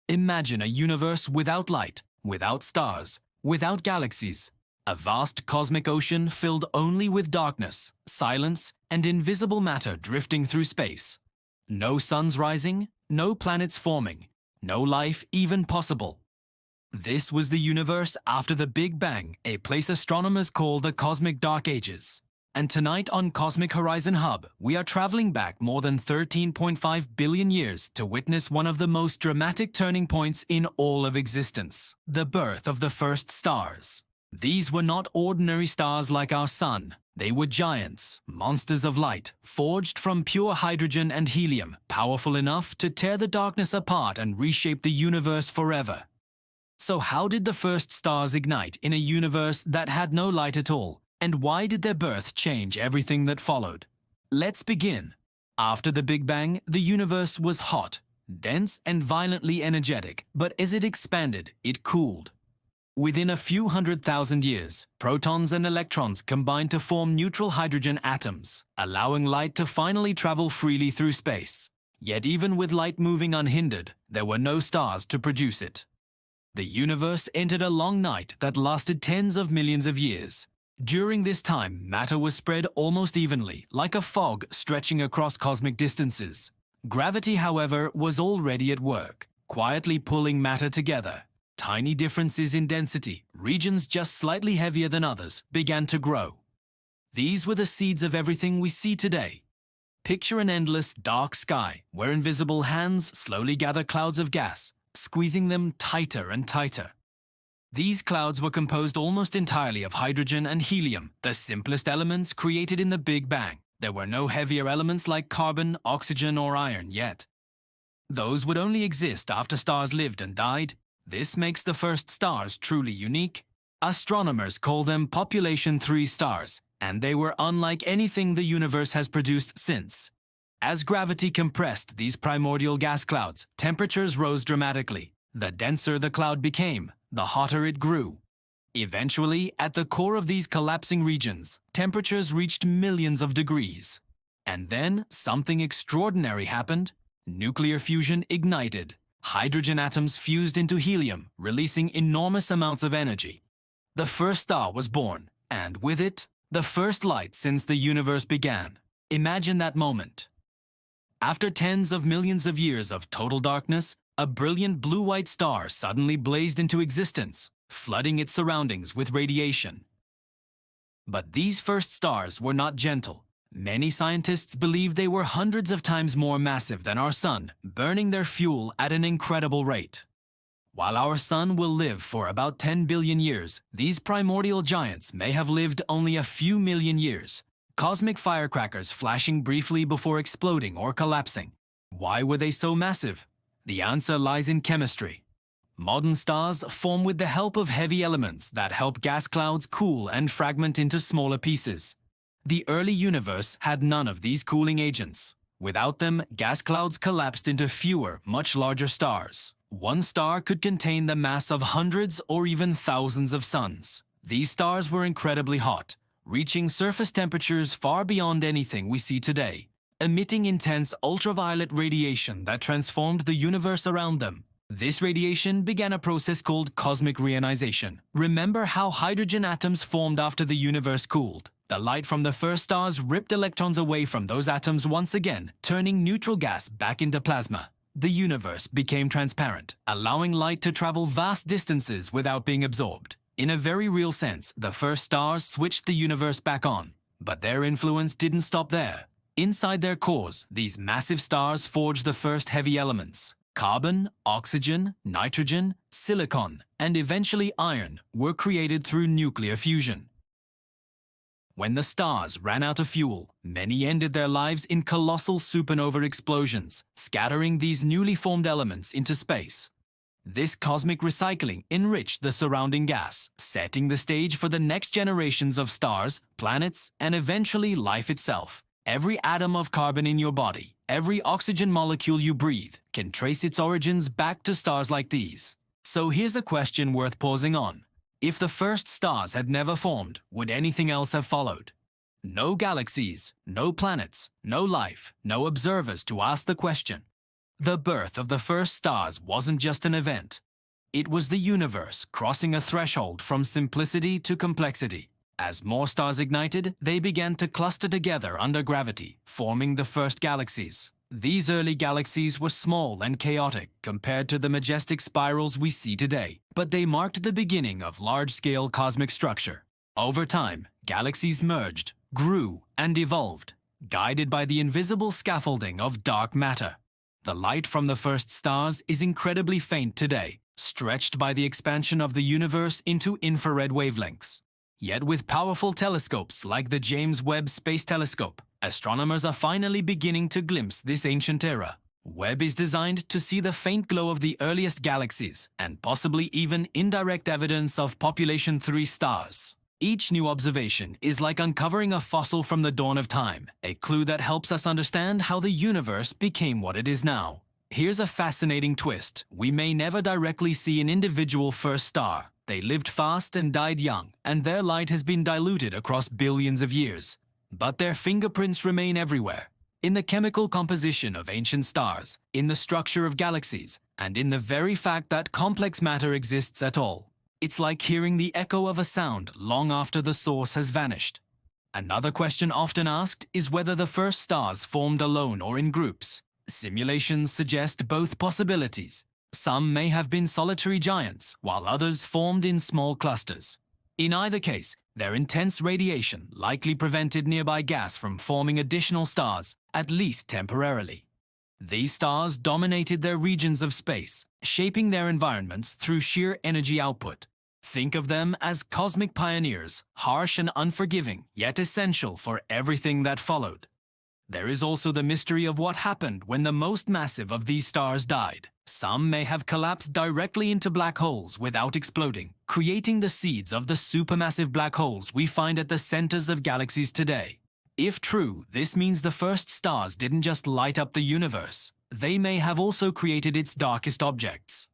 Imagine a universe without light, without stars, without galaxies. A vast cosmic ocean filled only with darkness, silence, and invisible matter drifting through space. No suns rising, no planets forming, no life even possible. This was the universe after the Big Bang, a place astronomers call the Cosmic Dark Ages. And tonight on Cosmic Horizon Hub, we are traveling back more than 13.5 billion years to witness one of the most dramatic turning points in all of existence, the birth of the first stars. These were not ordinary stars like our Sun. They were giants, monsters of light, forged from pure hydrogen and helium, powerful enough to tear the darkness apart and reshape the universe forever. So how did the first stars ignite in a universe that had no light at all? And why did their birth change everything that followed? Let's begin. After the Big Bang, the universe was hot, dense and violently energetic, but as it expanded, it cooled. Within a few 100,000 years, protons and electrons combined to form neutral hydrogen atoms, allowing light to finally travel freely through space. Yet even with light moving unhindered, there were no stars to produce it. The universe entered a long night that lasted tens of millions of years. During this time, matter was spread almost evenly, like a fog stretching across cosmic distances. Gravity, however, was already at work, quietly pulling matter together. Tiny differences in density, regions just slightly heavier than others, began to grow. These were the seeds of everything we see today. Picture an endless, dark sky, where invisible hands slowly gather clouds of gas, squeezing them tighter and tighter. These clouds were composed almost entirely of hydrogen and helium, the simplest elements created in the Big Bang. There were no heavier elements like carbon, oxygen, or iron yet. Those would only exist after stars lived and died. This makes the first stars truly unique. Astronomers call them population 3 stars, and they were unlike anything the universe has produced since. As gravity compressed these primordial gas clouds, temperatures rose dramatically. The denser the cloud became, the hotter it grew. Eventually, at the core of these collapsing regions, temperatures reached millions of degrees. And then something extraordinary happened. Nuclear fusion ignited. Hydrogen atoms fused into helium, releasing enormous amounts of energy. The first star was born, and with it, the first light since the universe began. Imagine that moment. After tens of millions of years of total darkness, a brilliant blue-white star suddenly blazed into existence, flooding its surroundings with radiation. But these first stars were not gentle. Many scientists believe they were hundreds of times more massive than our Sun, burning their fuel at an incredible rate. While our Sun will live for about 10 billion years, these primordial giants may have lived only a few million years. Cosmic firecrackers flashing briefly before exploding or collapsing. Why were they so massive? The answer lies in chemistry. Modern stars form with the help of heavy elements that help gas clouds cool and fragment into smaller pieces. The early universe had none of these cooling agents. Without them, gas clouds collapsed into fewer, much larger stars. One star could contain the mass of hundreds or even thousands of suns. These stars were incredibly hot, reaching surface temperatures far beyond anything we see today, emitting intense ultraviolet radiation that transformed the universe around them. This radiation began a process called cosmic reionization. Remember how hydrogen atoms formed after the universe cooled? The light from the first stars ripped electrons away from those atoms once again, turning neutral gas back into plasma. The universe became transparent, allowing light to travel vast distances without being absorbed. In a very real sense, the first stars switched the universe back on. But their influence didn't stop there. Inside their cores, these massive stars forged the first heavy elements. Carbon, oxygen, nitrogen, silicon, and eventually iron were created through nuclear fusion. When the stars ran out of fuel, many ended their lives in colossal supernova explosions, scattering these newly formed elements into space. This cosmic recycling enriched the surrounding gas, setting the stage for the next generations of stars, planets, and eventually life itself. Every atom of carbon in your body, every oxygen molecule you breathe, can trace its origins back to stars like these. So here's a question worth pausing on. If the first stars had never formed, would anything else have followed? No galaxies, no planets, no life, no observers to ask the question. The birth of the first stars wasn't just an event. It was the universe crossing a threshold from simplicity to complexity. As more stars ignited, they began to cluster together under gravity, forming the first galaxies. These early galaxies were small and chaotic compared to the majestic spirals we see today, but they marked the beginning of large-scale cosmic structure. Over time, galaxies merged, grew, and evolved, guided by the invisible scaffolding of dark matter. The light from the first stars is incredibly faint today, stretched by the expansion of the universe into infrared wavelengths. Yet with powerful telescopes like the James Webb Space Telescope, astronomers are finally beginning to glimpse this ancient era. Webb is designed to see the faint glow of the earliest galaxies and possibly even indirect evidence of population 3 stars. Each new observation is like uncovering a fossil from the dawn of time, a clue that helps us understand how the universe became what it is now. Here's a fascinating twist. We may never directly see an individual first star. They lived fast and died young, and their light has been diluted across billions of years. But their fingerprints remain everywhere. In the chemical composition of ancient stars, in the structure of galaxies, and in the very fact that complex matter exists at all. It's like hearing the echo of a sound long after the source has vanished. Another question often asked is whether the first stars formed alone or in groups. Simulations suggest both possibilities. Some may have been solitary giants, while others formed in small clusters. In either case, their intense radiation likely prevented nearby gas from forming additional stars, at least temporarily. These stars dominated their regions of space, shaping their environments through sheer energy output. Think of them as cosmic pioneers, harsh and unforgiving, yet essential for everything that followed. There is also the mystery of what happened when the most massive of these stars died. Some may have collapsed directly into black holes without exploding, creating the seeds of the supermassive black holes we find at the centers of galaxies today. If true, this means the first stars didn't just light up the universe. They may have also created its darkest objects.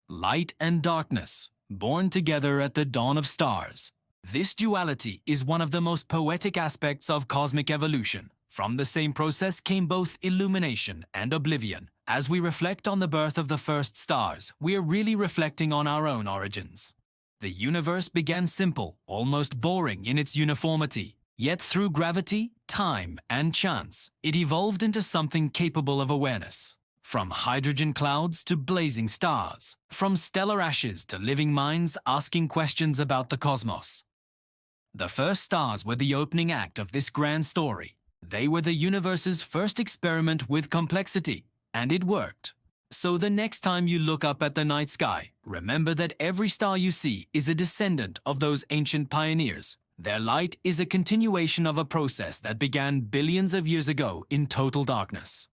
Light and darkness, born together at the dawn of stars. This duality is one of the most poetic aspects of cosmic evolution. From the same process came both illumination and oblivion. As we reflect on the birth of the first stars, we are really reflecting on our own origins. The universe began simple, almost boring in its uniformity. Yet through gravity, time, and chance, it evolved into something capable of awareness. From hydrogen clouds to blazing stars, from stellar ashes to living minds asking questions about the cosmos. The first stars were the opening act of this grand story. They were the universe's first experiment with complexity, and it worked. So the next time you look up at the night sky, remember that every star you see is a descendant of those ancient pioneers. Their light is a continuation of a process that began billions of years ago in total darkness.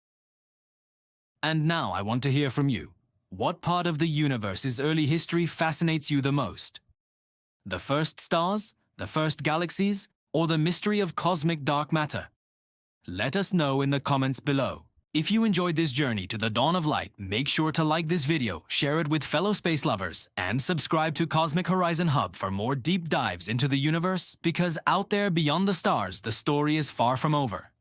And now I want to hear from you. What part of the universe's early history fascinates you the most? The first stars, the first galaxies, or the mystery of cosmic dark matter? Let us know in the comments below. If you enjoyed this journey to the dawn of light, make sure to like this video, share it with fellow space lovers, and subscribe to Cosmic Horizon Hub for more deep dives into the universe, because out there beyond the stars, the story is far from over.